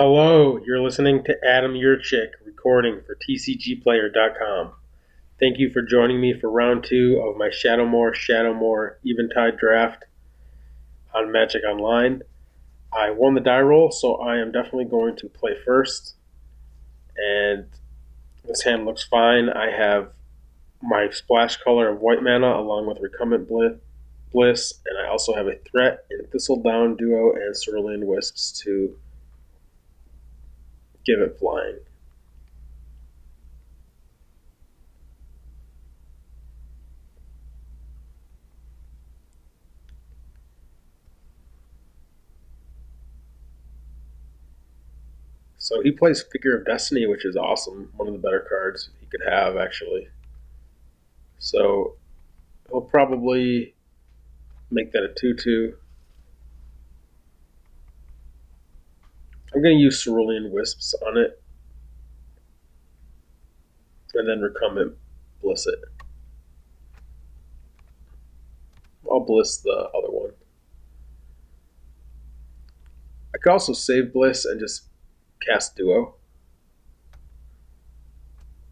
Hello, you're listening to Adam Yurchick recording for TCGplayer.com. Thank you for joining me for round 2 of my Shadowmoor Shadowmoor Eventide draft on Magic Online. I won the die roll, so I am definitely going to play first. And this hand looks fine. I have my splash color of white mana along with Recumbent Bliss, and I also have a threat in Thistledown Duo and Cerulean Wisps to give it flying. So he plays Figure of Destiny, which is awesome. One of the better cards he could have, actually. So he'll probably make that a 2-2. I'm going to use Cerulean Wisps on it. And then Recumbent Bliss it. I'll Bliss the other one. I could also save Bliss and just cast Duo.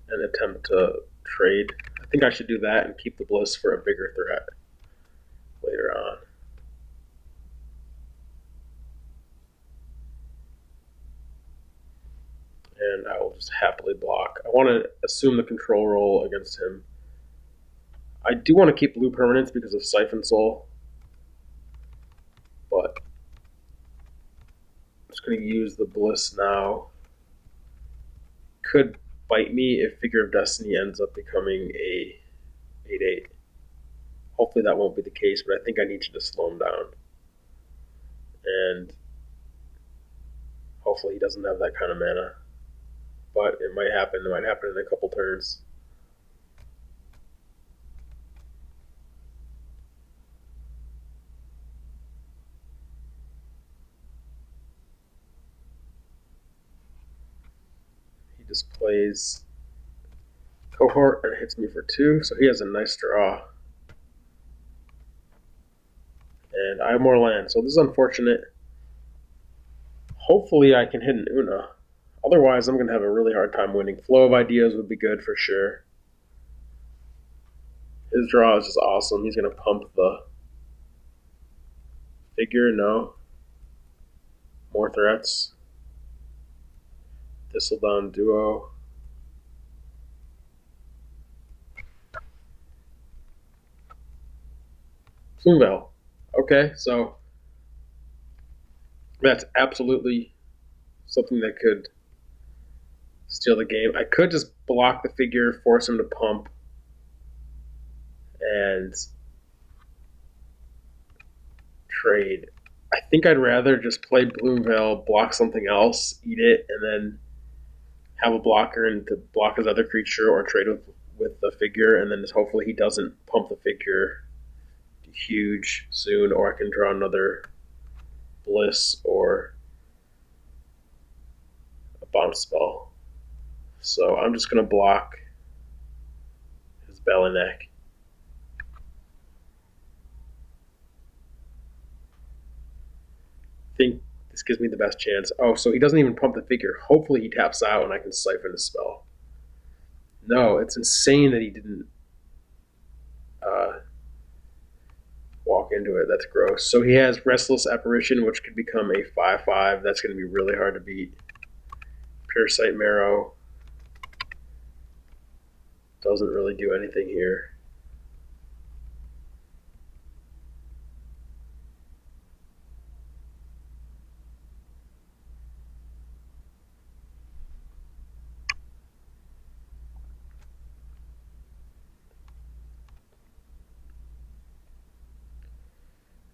And attempt to trade. I think I should do that and keep the Bliss for a bigger threat later on. And I will just happily block. I want to assume the control role against him. I do want to keep blue permanents because of Siphon Soul, but I'm just going to use the Bliss now. Could bite me if Figure of Destiny ends up becoming a 8/8. Hopefully that won't be the case, but I think I need to just slow him down. And hopefully he doesn't have that kind of mana. But it might happen. It might happen in a couple turns. He just plays Cohort and hits me for 2, so he has a nice draw. And I have more land, so this is unfortunate. Hopefully I can hit an Una. Otherwise, I'm going to have a really hard time winning. Flow of Ideas would be good for sure. His draw is just awesome. He's going to pump the Figure, no. More threats. Thistledown Duo. Plumeveil. Okay, so that's absolutely something that could steal the game. I could just block the Figure, force him to pump, and trade. I think I'd rather just play Plumeveil, block something else, eat it, and then have a blocker and to block his other creature or trade with the Figure, and then just hopefully he doesn't pump the Figure huge soon, or I can draw another Bliss or a bounce spell. So I'm just going to block his Bellyneck. I think this gives me the best chance. Oh, so he doesn't even pump the Figure. Hopefully he taps out and I can siphon the spell. No, it's insane that he didn't walk into it. That's gross. So he has Restless Apparition, which could become a 5/5. That's going to be really hard to beat. Parasite Marrow doesn't really do anything here.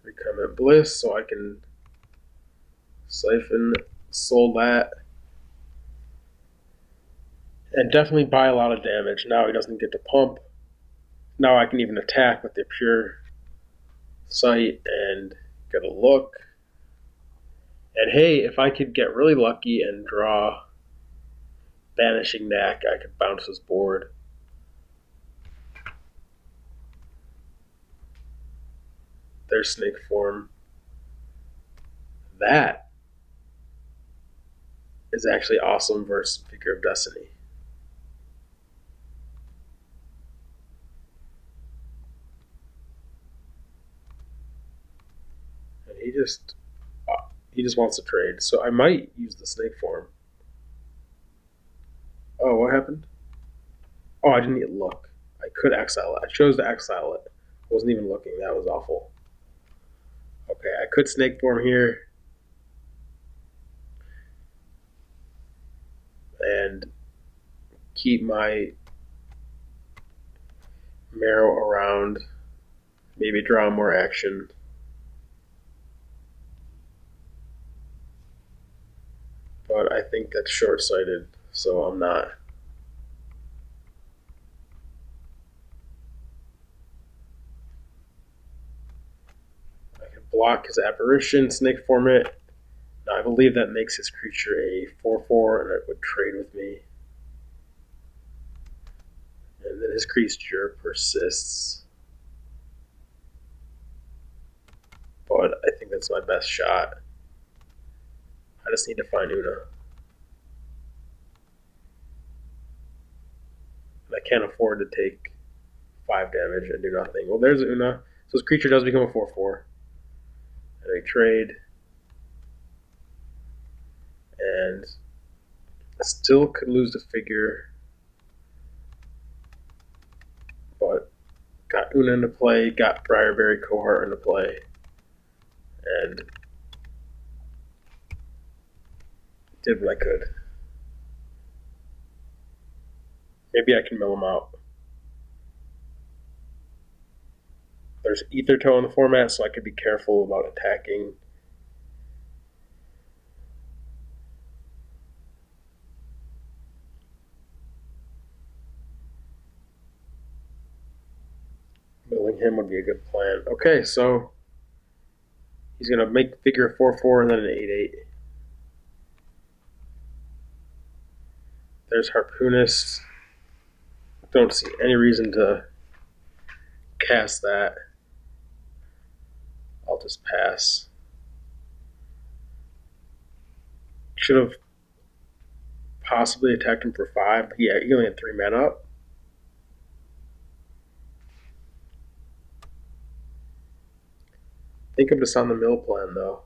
Recumbent Bliss, so I can siphon Soul that. And definitely buy a lot of damage. Now he doesn't get to pump. Now I can even attack with the Pure Sight and get a look. And hey, if I could get really lucky and draw Banishing Knack, I could bounce his board. There's Snake Form. That is actually awesome versus Figure of Destiny. And he just wants to trade, so I might use the snake form. Oh, what happened? Oh, I didn't even look. I could exile it. I chose to exile it. I wasn't even looking. That was awful. Okay, I could snake form here. And keep my Marrow around. Maybe draw more action. But I think that's short-sighted, so I'm not. I can block his Apparition, snake form it. Now I believe that makes his creature a 4/4 and it would trade with me. And then his creature persists. But I think that's my best shot. I just need to find Una. And I can't afford to take 5 damage and do nothing. Well, there's Una. So his creature does become a 4/4. And I trade. And I still could lose the figure. But got Una into play, got Briarberry Cohort into play. And did what I could. Maybe I can mill him out. There's Ether Toe in the format, so I could be careful about attacking. Milling him would be a good plan. Okay, so he's going to make figure a 4/4 and then an 8/8. There's Harpoonist. Don't see any reason to cast that. I'll just pass. Should have possibly attacked him for 5. Yeah, he only had 3 mana up. I think I'm just on the mill plan though.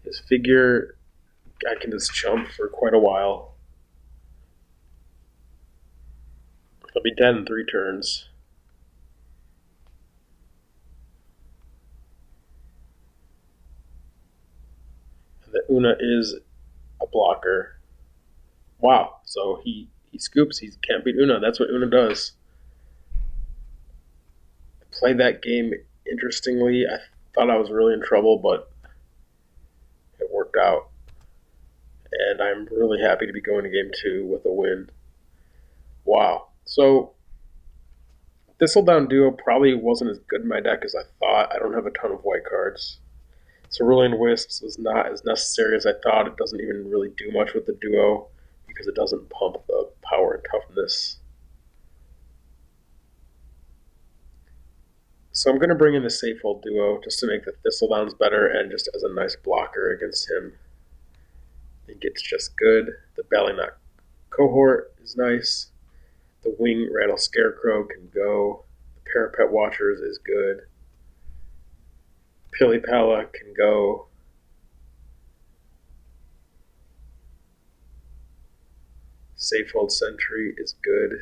His figure, I can just chump for quite a while. He'll be dead in 3 turns. And the Una is a blocker. Wow, so he scoops. He can't beat Una. That's what Una does. I played that game interestingly. I thought I was really in trouble, but it worked out. And I'm really happy to be going to game 2 with a win. Wow. So Thistledown Duo probably wasn't as good in my deck as I thought. I don't have a ton of white cards. Cerulean Wisps is not as necessary as I thought. It doesn't even really do much with the duo because it doesn't pump the power and toughness. So I'm going to bring in the Safehold Duo just to make the Thistledowns better and just as a nice blocker against him. I think it's just good. The Ballyknock Cohort is nice. The Wing Rattle Scarecrow can go. The Parapet Watchers is good. Pilipala can go. Safehold Sentry is good.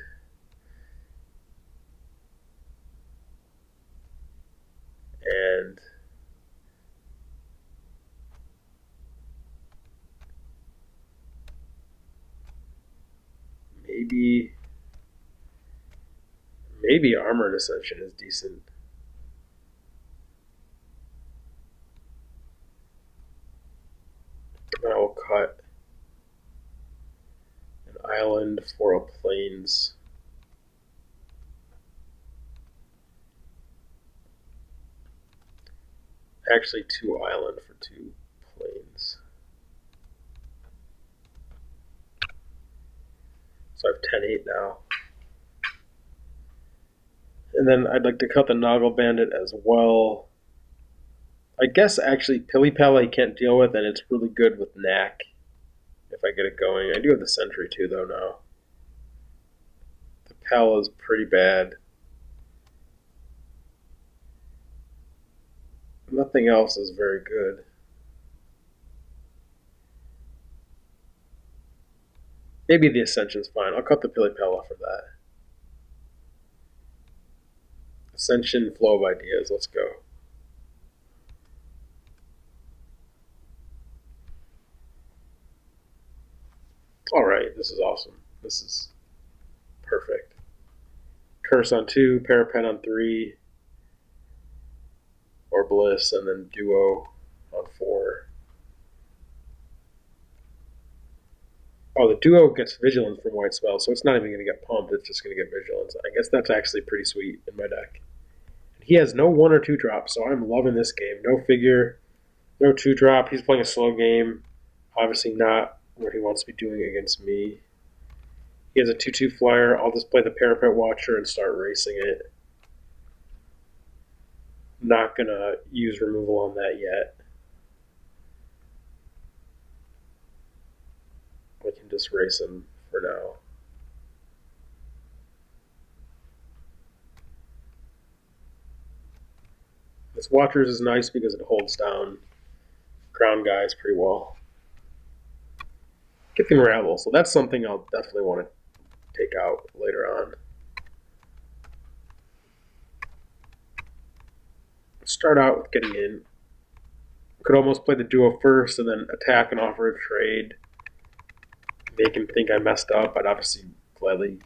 And maybe Armored Ascension is decent. I will cut an island for a plains. Actually, 2 island for 2 plains. So I have 10/8 now. And then I'd like to cut the Noggle Bandit as well. I guess actually Pilipala he can't deal with, and it's really good with Knack. If if I get it going. I do have the Sentry too, though, now. The Pal is pretty bad. Nothing else is very good. Maybe the Ascension's fine. I'll cut the Pili Pala for that. Ascension, flow of ideas. Let's go. Alright, this is awesome. This is perfect. Curse on 2, Parapet on 3, or Bliss, and then Duo on 4. Oh, the Duo gets Vigilance from White Spell, so it's not even going to get pumped, it's just going to get Vigilance. I guess that's actually pretty sweet in my deck. He has no 1 or 2 drops, so I'm loving this game. No figure, no 2 drop. He's playing a slow game. Obviously not what he wants to be doing against me. He has a 2/2 flyer. I'll just play the Parapet Watcher and start racing it. Not going to use removal on that yet. I can just race him for now. This Watchers is nice because it holds down ground guys pretty well. Get the Unravel, so that's something I'll definitely want to take out later on. Start out with getting in. Could almost play the Duo first and then attack and offer a trade. Make him think I messed up. I'd obviously gladly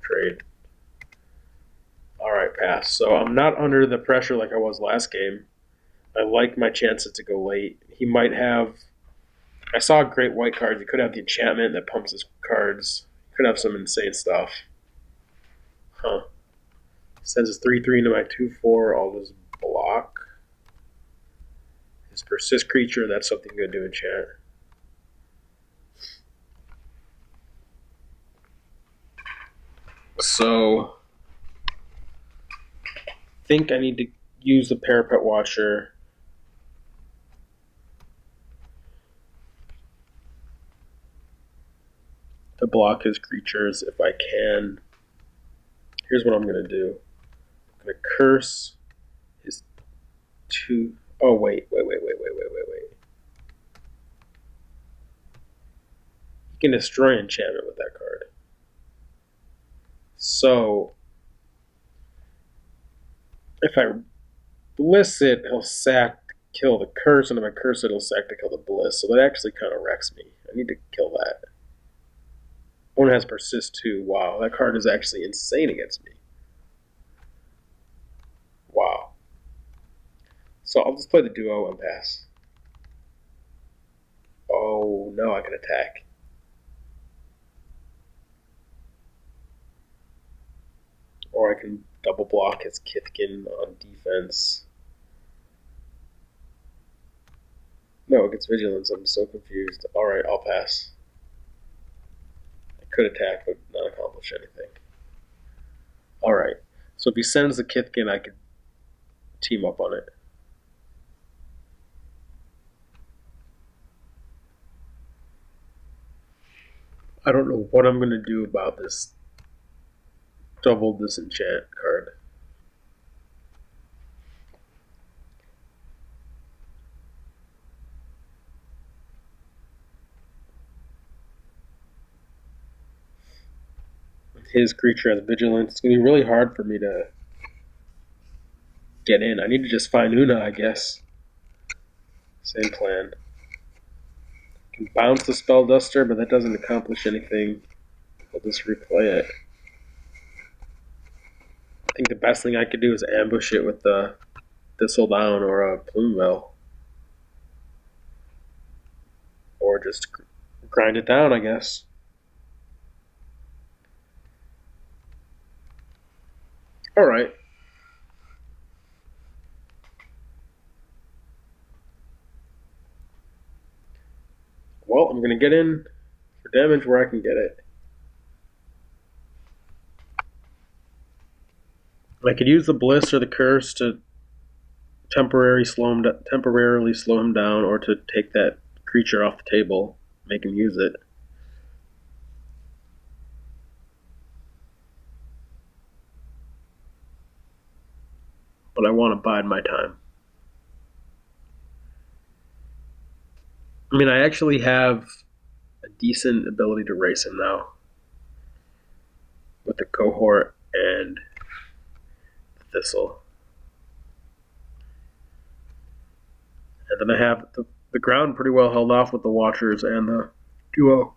trade. Alright, pass. So I'm not under the pressure like I was last game. I like my chances to go late. He might have... I saw great white cards. He could have the enchantment that pumps his cards. He could have some insane stuff. Huh. Sends his 3/3 into my 2/4. I'll just block. His Persist creature, that's something good to enchant. So, I think I need to use the Parapet Watcher. To block his creatures if I can. Here's what I'm going to do. I'm going to curse his 2... Oh, wait. He can destroy enchantment with that card. So, if I Bliss it, he'll sack to kill the curse, and if I curse it, he'll sack to kill the Bliss. So that actually kind of wrecks me. I need to kill that. One has Persist too. Wow, that card is actually insane against me. Wow. So I'll just play the Duo and pass. Oh, no, I can attack. Or I can double block his Kithkin on defense. No, it gets Vigilance. I'm so confused. Alright, I'll pass. I could attack, but not accomplish anything. Alright, so if he sends the Kithkin, I could team up on it. I don't know what I'm going to do about this double disenchant card. His creature has Vigilance. It's going to be really hard for me to get in. I need to just find Una, I guess. Same plan. I can bounce the Spell Duster, but that doesn't accomplish anything. I'll just replay it. I think the best thing I could do is ambush it with the Thistledown or a Plumeveil. Or just grind it down, I guess. Alright. Well, I'm going to get in for damage where I can get it. I could use the Bliss or the Curse to temporarily slow him down or to take that creature off the table. make him use it. But I want to bide my time. I mean, I actually have a decent ability to race him now with the cohort and the thistle. And then I have the ground pretty well held off with the watchers and the duo.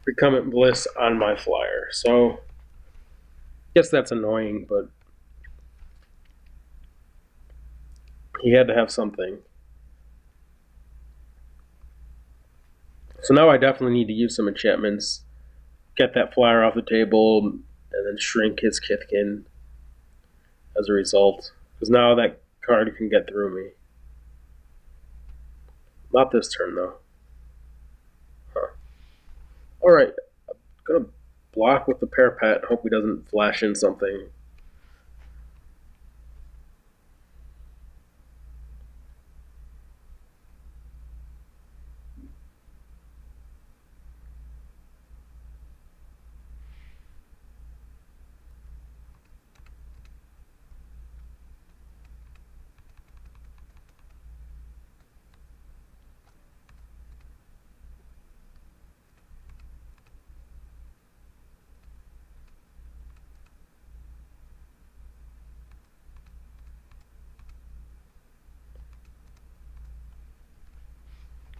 Recumbent Bliss on my flyer. So, I guess that's annoying, but he had to have something. So now I definitely need to use some enchantments, get that flyer off the table, and then shrink his Kithkin as a result. Because now that card can get through me. Not this turn, though. Huh. Alright, I'm going to block with the Parapet, hope he doesn't flash in something.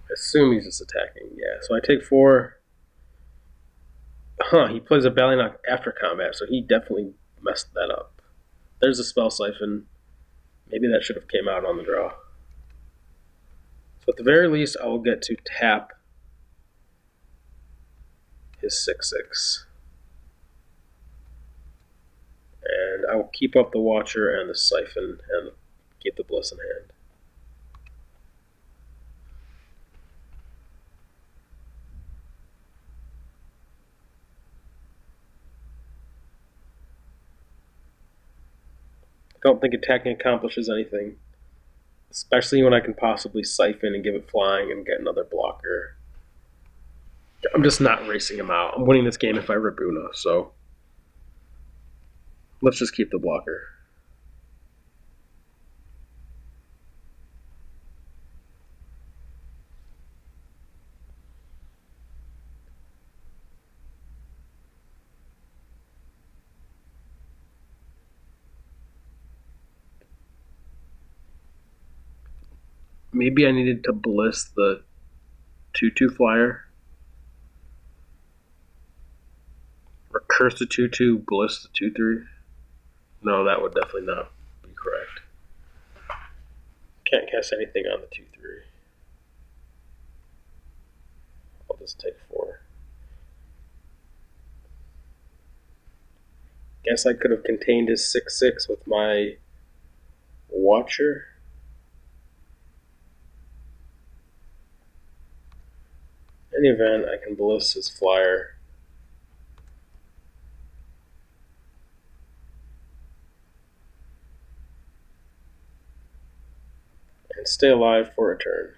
I assume he's just attacking. Yeah, so I take 4. Huh, he plays a Ballynock after combat, so he definitely messed that up. There's a Spell Siphon. Maybe that should have came out on the draw. So at the very least, I will get to tap his 6/6. And I will keep up the Watcher and the Siphon and keep the Bliss in hand. I don't think attacking accomplishes anything, especially when I can possibly Siphon and give it flying and get another blocker. I'm just not racing him out. I'm winning this game if I Rabuna, so let's just keep the blocker. Maybe I needed to Bliss the 2/2 flyer. Or Curse the 2/2, Bliss the 2/3. No, that would definitely not be correct. Can't cast anything on the 2/3. I'll just take 4. Guess I could have contained his 6/6 with my Watcher. In any event, I can Bliss his flyer. And stay alive for a turn.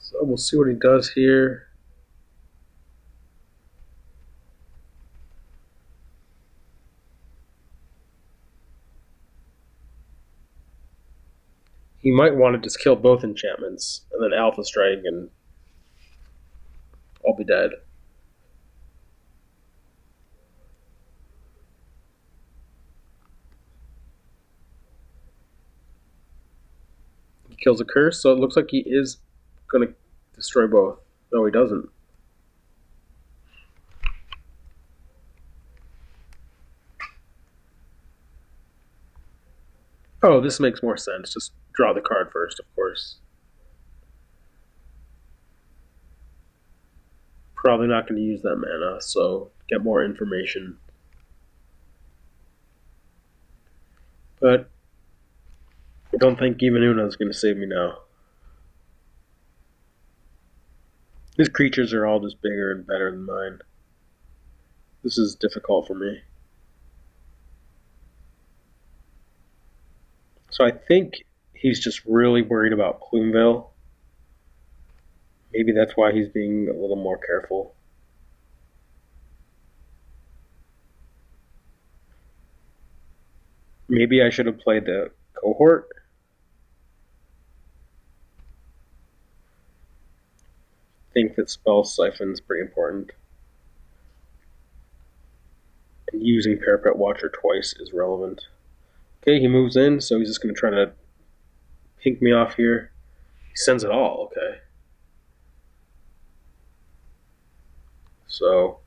So we'll see what he does here. He might want to just kill both enchantments and then Alpha Strike and I'll be dead. He kills a curse, so it looks like he is going to destroy both. No, he doesn't. Oh, this makes more sense. Just draw the card first, of course. Probably not going to use that mana, so get more information. But I don't think even Una is going to save me now. His creatures are all just bigger and better than mine. This is difficult for me. So I think he's just really worried about Plumeveil. Maybe that's why he's being a little more careful. Maybe I should have played the cohort. I think that Spell Siphon is pretty important. And using Parapet Watcher twice is relevant. Okay, he moves in, so he's just going to try to pink me off here. He sends it all, okay. So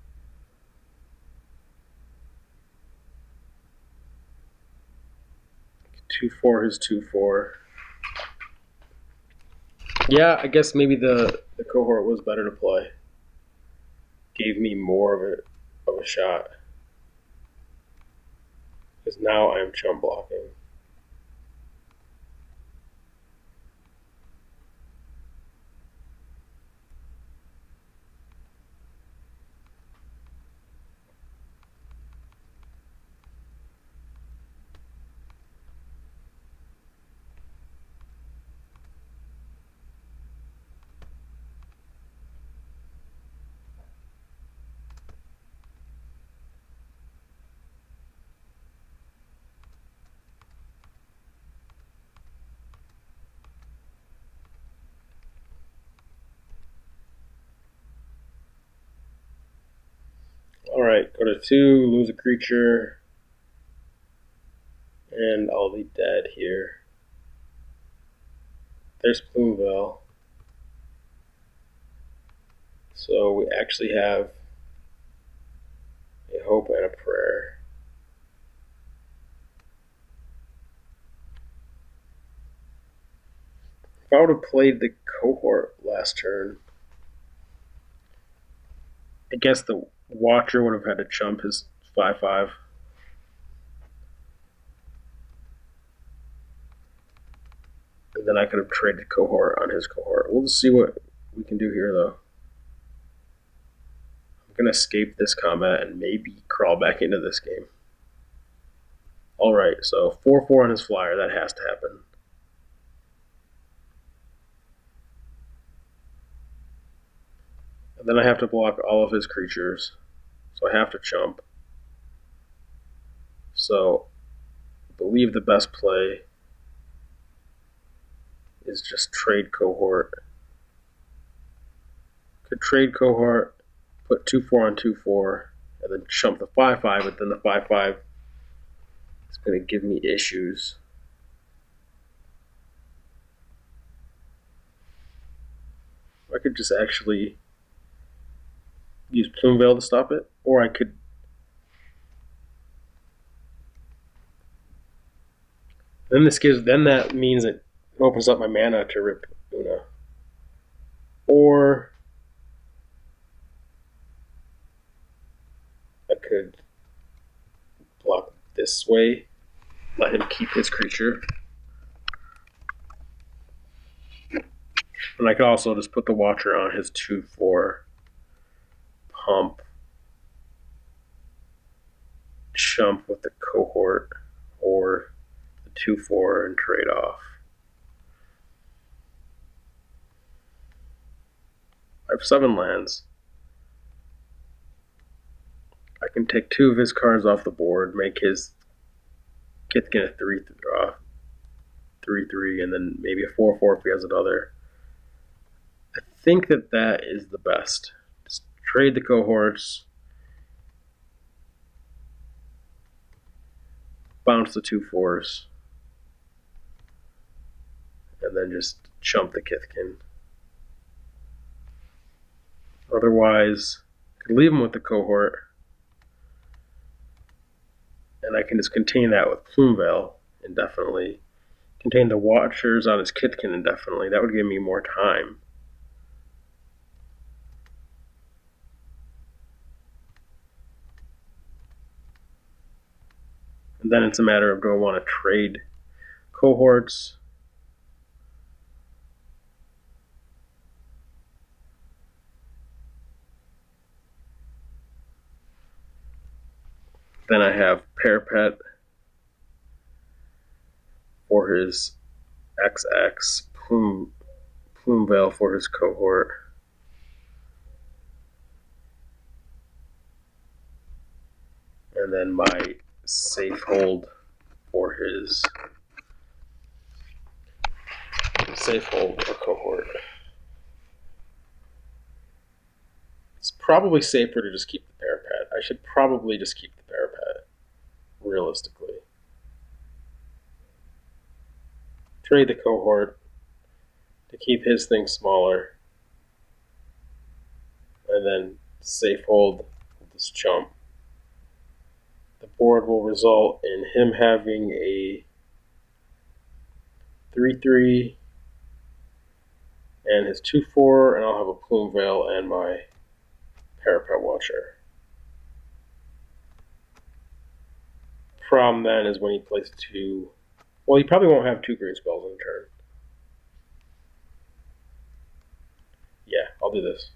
2/4 is 2/4. Yeah, I guess maybe the cohort was better to play. Gave me more of a shot. Because now I'm chump blocking. Alright, go to 2, lose a creature, and I'll be dead here. There's Plumeveil. So we actually have a hope and a prayer. If I would have played the cohort last turn, I guess the Watcher would have had to chump his 5/5. And then I could have traded cohort on his cohort. We'll just see what we can do here, though. I'm going to escape this combat and maybe crawl back into this game. Alright, so 4/4 on his flyer. That has to happen. And then I have to block all of his creatures. So I have to chump. So I believe the best play is just trade cohort. Could trade cohort, put 2/4 on 2/4, and then chump the 5/5, but then the 5/5 is going to give me issues. I could just actually use Plumeveil to stop it, or I could then that means it opens up my mana to rip Una. Or I could block this way, let him keep his creature. And I could also just put the Watcher on his 2/4 pump, chump with the cohort, or the 2/4 and trade off. I have 7 lands. I can take 2 of his cards off the board, make his Kithkin a 3/3, and then maybe a 4/4 if he has another. I think that is the best. Just trade the cohorts, bounce the 2/4s, and then just chump the Kithkin. Otherwise, I could leave him with the cohort, and I can just contain that with Plumeveil indefinitely. Contain the Watchers on his Kithkin indefinitely. That would give me more time. And then it's a matter of, do I want to trade cohorts? Then I have Parapet for his XX, Plume Veil for his cohort. And then my Safe Hold for his Safe Hold or cohort. It's probably safer to just keep the Parapet. I should probably just keep the Parapet, realistically. Trade the cohort to keep his thing smaller. And then Safe Hold this chump. The board will result in him having a 3/3 and his 2/4, and I'll have a Plume Veil and my Parapet Watcher. Problem then is when he plays 2. Well, he probably won't have 2 green spells in a turn. Yeah, I'll do this.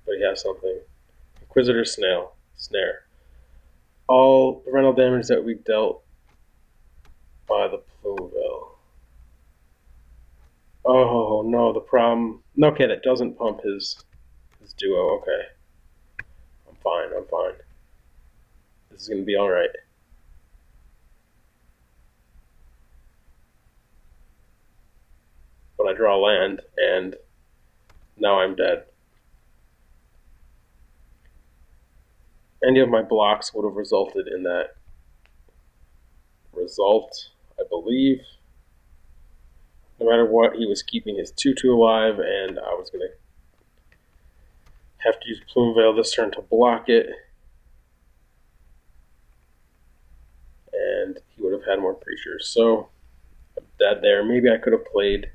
But he has something. Inquisitor Snare. All rental damage that we dealt by the Plume Veil. Oh no, the problem. Okay, that doesn't pump his duo. Okay, I'm fine. This is gonna be all right. But I draw land, and now I'm dead. Any of my blocks would have resulted in that result, I believe. No matter what, he was keeping his 2/2 alive, and I was going to have to use Plume Veil this turn to block it. And he would have had more creatures. So, I'm dead there. Maybe I could have played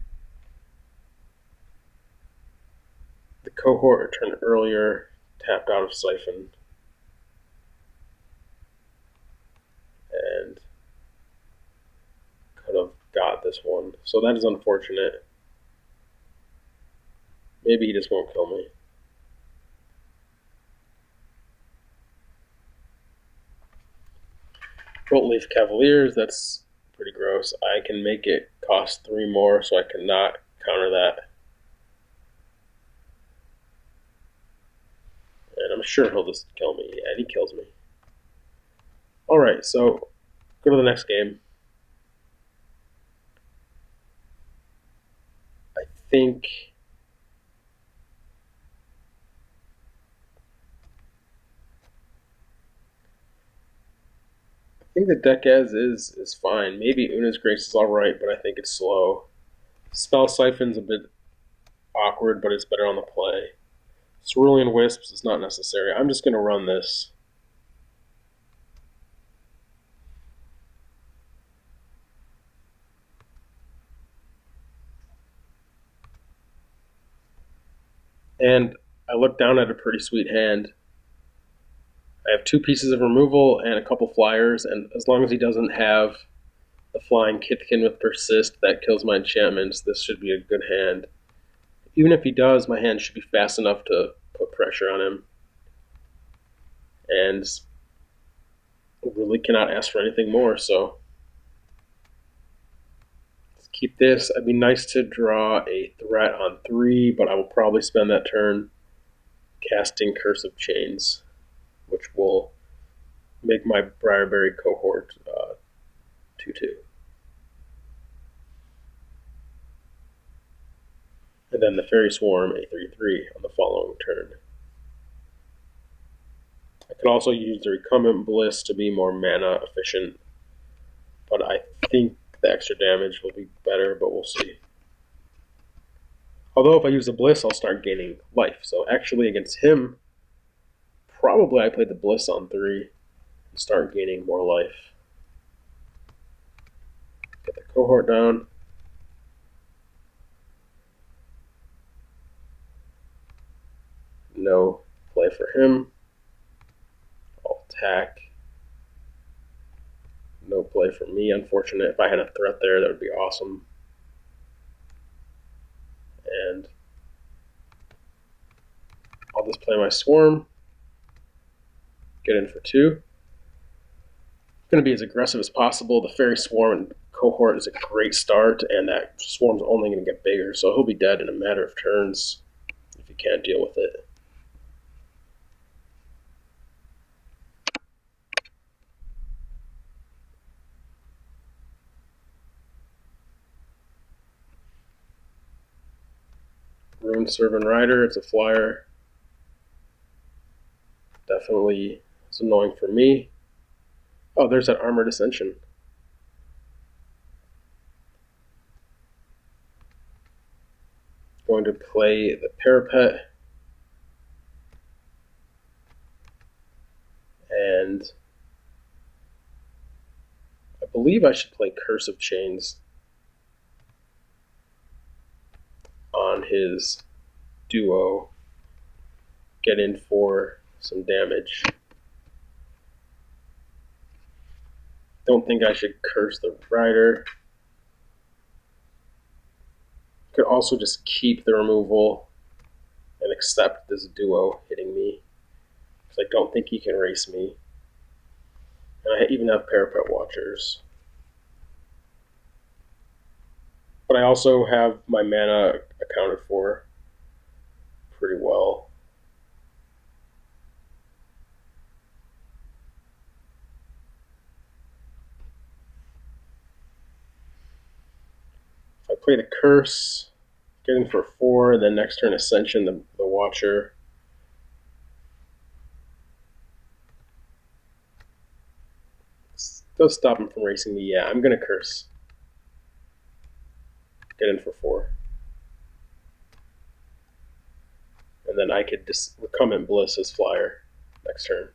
the cohort a turn earlier, tapped out of Siphon. And could have got this one. So that is unfortunate. Maybe he just won't kill me. Bolt-Leaf Cavaliers, that's pretty gross. I can make it cost 3 more, so I cannot counter that. And I'm sure he'll just kill me. Yeah, he kills me. Alright, so go to the next game. I think the deck as is fine. Maybe Una's Grace is alright, but I think it's slow. Spell Siphon's a bit awkward, but it's better on the play. Cerulean Wisps is not necessary. I'm just going to run this. And I look down at a pretty sweet hand. I have 2 pieces of removal and a couple flyers, and as long as he doesn't have the flying Kithkin with Persist that kills my enchantments, this should be a good hand. Even if he does, my hand should be fast enough to put pressure on him. And really cannot ask for anything more, so let's keep this. It'd be nice to draw a threat on 3, but I will probably spend that turn casting Curse of Chains, which will make my Briarberry cohort 2/2. And then the Fairy Swarm, a 3/3 on the following turn. I could also use the Recumbent Bliss to be more mana efficient, but I think the extra damage will be better, but we'll see. Although if I use the Bliss, I'll start gaining life. So actually against him, probably I play the Bliss on 3 and start gaining more life. Get the cohort down. No play for him. attack. No play for me, unfortunate. If I had a threat there, that would be awesome. And I'll just play my Swarm. Get in for 2. I'm going to be as aggressive as possible. The Fairy Swarm cohort is a great start, and that Swarm's only going to get bigger, so he'll be dead in a matter of turns if you can't deal with it. Rune Servant Rider, it's a flyer. Definitely is annoying for me. Oh, there's that Armored Ascension. Going to play the Parapet. And I believe I should play Curse of Chains on his duo. Get in for some damage. Don't think I should curse the Rider. Could also just keep the removal and accept this duo hitting me, because I don't think he can race me. And I even have Parapet Watchers. But I also have my mana accounted for pretty well. If I play the Curse, get in for 4, then next turn Ascension, the Watcher. Does stop him from racing me. Yeah, I'm going to Curse. Get in for 4. And then I could just Recumbent Bliss as flyer next turn.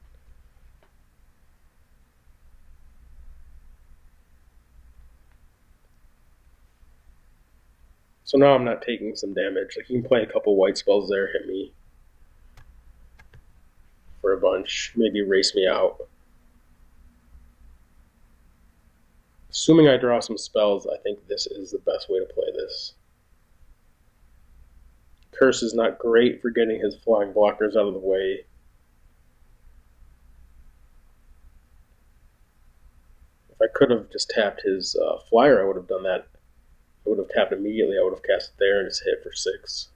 So now I'm not taking some damage. Like, you can play a couple white spells there, hit me for a bunch, maybe race me out. Assuming I draw some spells, I think this is the best way to play this. Curse is not great for getting his flying blockers out of the way. If I could have just tapped his flyer, I would have done that. I would have tapped immediately. I would have cast it there and just hit for 6.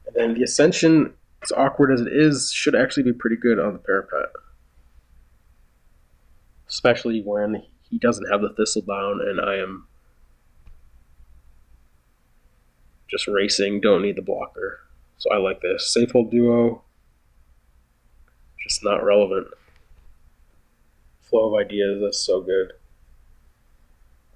And then the Ascension, as awkward as it is, should actually be pretty good on the Parapet. Especially when he doesn't have the Thistledown and I am just racing, don't need the blocker. So I like this. Safe Hold Duo, just not relevant. Flow of Ideas, that's so good.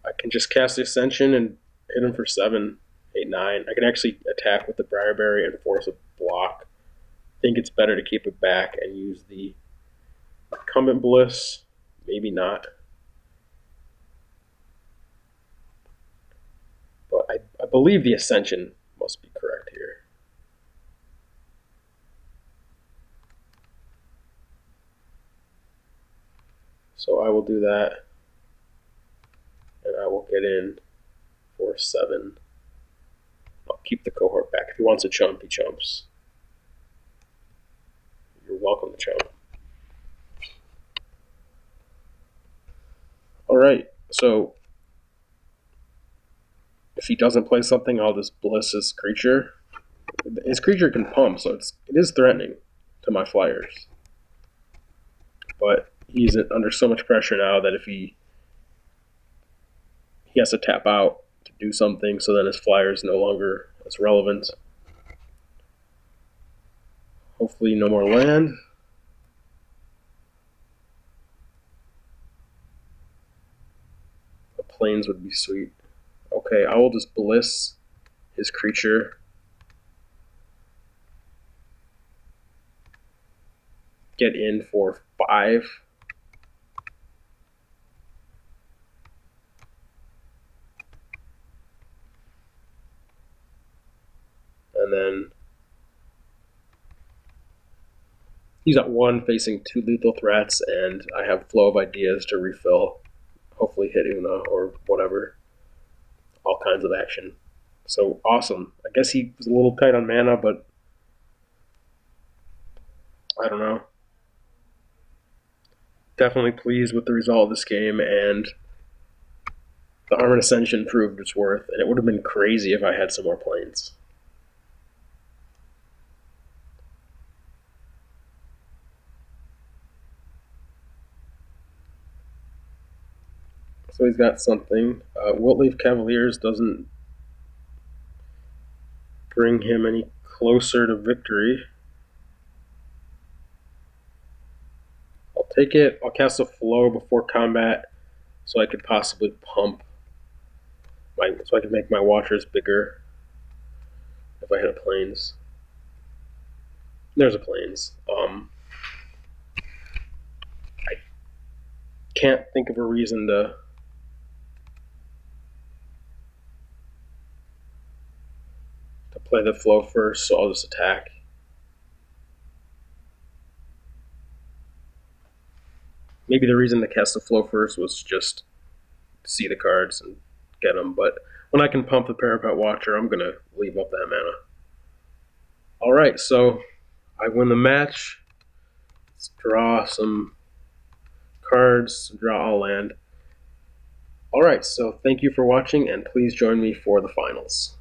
I can just cast the Ascension and hit him for 7, 8, 9. I can actually attack with the Briarberry and force a block. I think it's better to keep it back and use the Recumbent Bliss. Maybe not. But I believe the Ascension must be correct here. So I will do that. And I will get in for 7. I'll keep the cohort back. If he wants a chump, he chumps. You're welcome to chump. Alright, so if he doesn't play something, I'll just Bliss his creature. His creature can pump, so it is threatening to my flyers. But he's under so much pressure now that if he has to tap out to do something, so then his flyer is no longer as relevant. Hopefully no more land. The plains would be sweet. Okay, I will just Bliss his creature. Get in for 5. And then He's at 1 facing 2 lethal threats, and I have Flow of Ideas to refill. Hopefully hit Una or whatever. All kinds of action. So awesome. I guess he was a little tight on mana, but I don't know. Definitely pleased with the result of this game, and the Armored Ascension proved its worth, and it would have been crazy if I had some more planes. So he's got something. Wiltleaf Cavaliers doesn't bring him any closer to victory. I'll take it. I'll cast a Flow before combat so I could possibly pump so I could make my Watchers bigger if I had a Plains. There's a Plains. I can't think of a reason to play the Flow first, so I'll just attack. Maybe the reason to cast the Flow first was just see the cards and get them, but when I can pump the Parapet Watcher, I'm going to leave up that mana. Alright, so I win the match. Let's draw some cards, draw a land. Alright, so thank you for watching, and please join me for the finals.